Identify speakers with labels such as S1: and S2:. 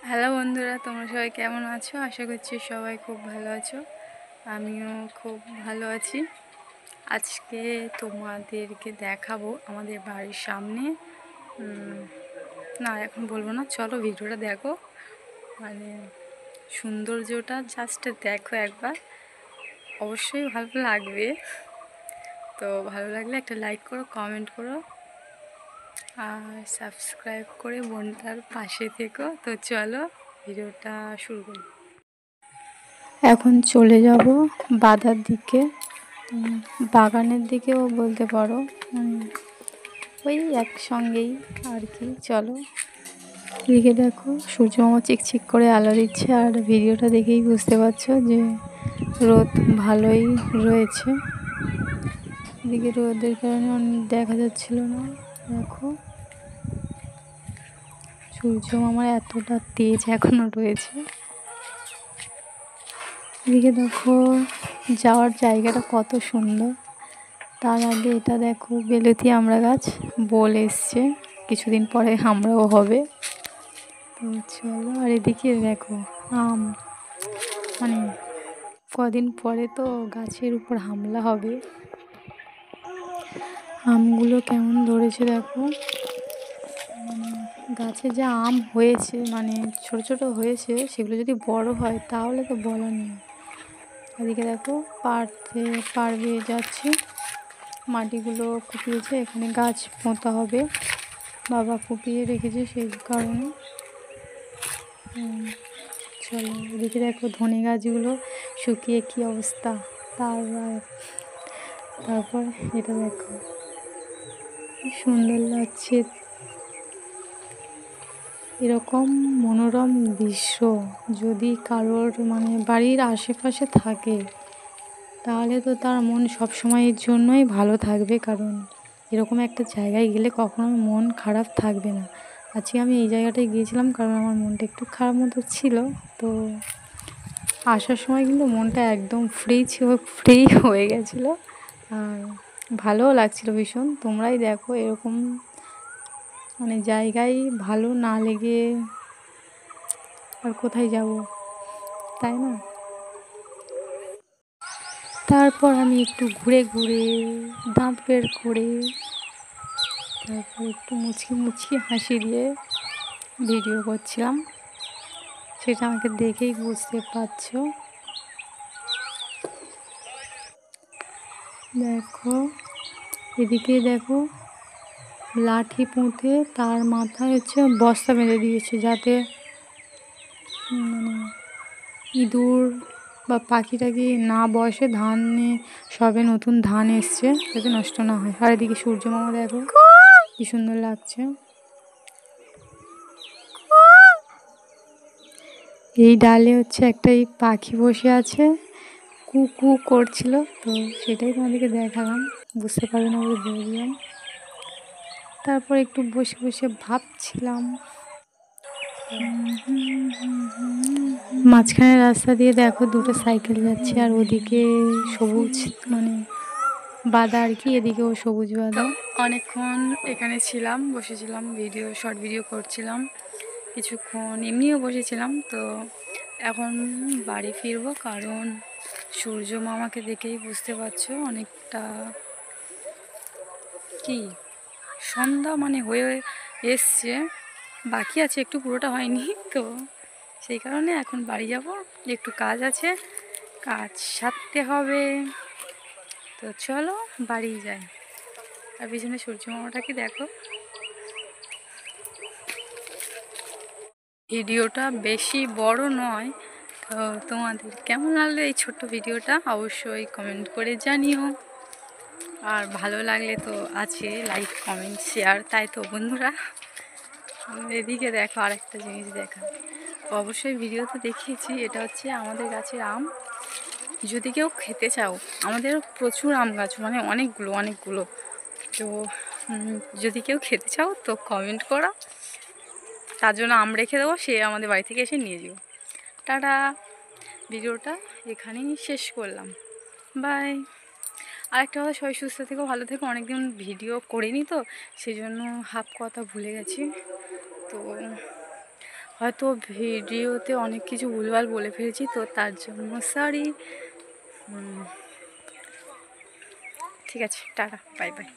S1: Hello বন্ধুরা, তোমরা সবাই কেমন আছো? আশা করছি সবাই খুব ভালো আছো। আমিও খুব ভালো আছি। আজকে তোমাদেরকে দেখাবো আমাদের বাড়ির সামনে না, এখন বলবো না, চলো ভিডিওটা দেখো। মানে সৌন্দর্যটা জাস্ট দেখো একবার, অবশ্যই ভালো লাগবে। তো ভালো লাগলে একটা লাইক করো, কমেন্ট করো আর সাবস্ক্রাইব করে বোনটার পাশে থেকো। তো চলো ভিডিওটা শুরু করি। এখন চলে যাব বাদার দিকে, বাগানের দিকেও বলতে পারো, ওই একসঙ্গেই আর কি। চলো, এদিকে দেখো সূর্যমামা চিকচিক করে আলো দিচ্ছে, আর ভিডিওটা দেখেই বুঝতে পারছো যে রোদ ভালোই রয়েছে। এদিকে রোদের কারণে অনেক দেখা যাচ্ছিল না। দেখো সূর্যমামার এতটা তেজ এখনো রয়েছে। এদিকে দেখো যাওয়ার জায়গাটা কত সুন্দর। তার আগে এটা দেখো বেলুতি আমড়া গাছ, বোল এসছে, কিছুদিন পরে আমরাও হবে। তো চলো, আর এদিকে দেখো আম, মানে কদিন পরে তো গাছের উপর হামলা হবে। আমগুলো কেমন ধরেছে দেখো, গাছে যা আম হয়েছে, মানে ছোট ছোট হয়েছে, সেগুলো যদি বড় হয় তাহলে তো বলার নেই। এদিকে দেখো পাড় বেয়ে যাচ্ছে, মাটিগুলো কুপিয়েছে, এখানে গাছ পোঁতা হবে, বাবা কুপিয়ে রেখেছে সেই কারণে। চলো এদিকে দেখো ধনে গাছগুলো শুকিয়ে কী অবস্থা। তারপর এটা দেখো কি সুন্দর লাগছে। এরকম মনোরম দৃশ্য যদি কারোর মানে বাড়ির আশেপাশে থাকে, তাহলে তো তার মন সবসময়ের জন্যই ভালো থাকবে, কারণ এরকম একটা জায়গায় গেলে কখনো মন খারাপ থাকবে না। আজকে আমি এই জায়গাটায় গিয়েছিলাম কারণ আমার মনটা একটু খারাপ মতো ছিল। তো আসার সময় কিন্তু মনটা একদম ফ্রি হয়ে গেছিলো, আর ভালোও লাগছিল ভীষণ। তোমরাই দেখো এরকম মানে জায়গায় ভালো না লেগে আর কোথায় যাব, তাই না? তারপর আমি একটু ঘুরে ঘুরে দাঁত বের করে, তারপর একটু মুচকি মুচকি হাসি দিয়ে ভিডিও করছিলাম, সেটা আমাকে দেখেই বুঝতে পারছো। দেখো এদিকে দেখো লাঠি পুঁতে তার মাথায় হচ্ছে বস্তা বেঁধে দিয়েছে, যাতে মানে ইঁদুর বা পাখি টাকি না বসে, ধানে সবে নতুন ধান এসছে, যাতে নষ্ট না হয়। আর এদিকে সূর্যমামা দেখো কি সুন্দর লাগছে। এই ডালে হচ্ছে একটা এই পাখি বসে আছে, কু কু করছিল, তো সেটাই তোমাদেরকে দেখালাম, বুঝতে পারবে না বলে বললাম। তারপর একটু বসে বসে ভাবছিলাম। মাঝখানে রাস্তা দিয়ে দেখো দুটো সাইকেল যাচ্ছে, আর ওদিকে সবুজ মানে বাদা আর কি, এদিকেও সবুজ বাদা। অনেকক্ষণ এখানে ছিলাম, বসেছিলাম, শর্ট ভিডিও করছিলাম, কিছুক্ষণ এমনিও বসেছিলাম। তো এখন বাড়ি ফিরবো, কারণ সূর্য মামাকে দেখেই বুঝতে পারছো অনেকটা কি সন্ধ্যা মানে হয়ে এসছে, বাকি আছে একটু, পুরোটা হয়নি। তো সেই কারণে এখন বাড়ি যাব, একটু কাজ আছে, কাজ সারতে হবে। তো চলো বাড়ি যাই। আর পিছনে সূর্য মামাটাকে দেখো। ভিডিওটা বেশি বড় নয়, তো তোমাদের কেমন লাগলো এই ছোট্ট ভিডিওটা অবশ্যই কমেন্ট করে জানিও। আর ভালো লাগলে তো আছে লাইক কমেন্ট শেয়ার, তাই তো বন্ধুরা। এদিকে দেখো আরেকটা জিনিস দেখা, অবশ্যই ভিডিওতে দেখিয়েছি, এটা হচ্ছে আমাদের গাছের আম। যদি কেউ খেতে চাও, আমাদের প্রচুর আম গাছ, মানে অনেকগুলো। তো যদি কেউ খেতে চাও তো কমেন্ট করো, তার জন্য আম রেখে দেবো, সে আমাদের বাড়ি থেকে এসে নিয়ে যাবো। টাটা, ভিডিওটা এখানেই শেষ করলাম, বাই। আরেকটা কথা, সবাই সুস্থ থেকো, ভালো থেকো। অনেকদিন ভিডিও করিনি তো সেই জন্য হাফ কথা ভুলে গেছি। তো হয়তো ভিডিওতে অনেক কিছু ভুলভাল বলে ফেলেছি, তো তার জন্য সরি। ঠিক আছে, টাটা, বাই বাই।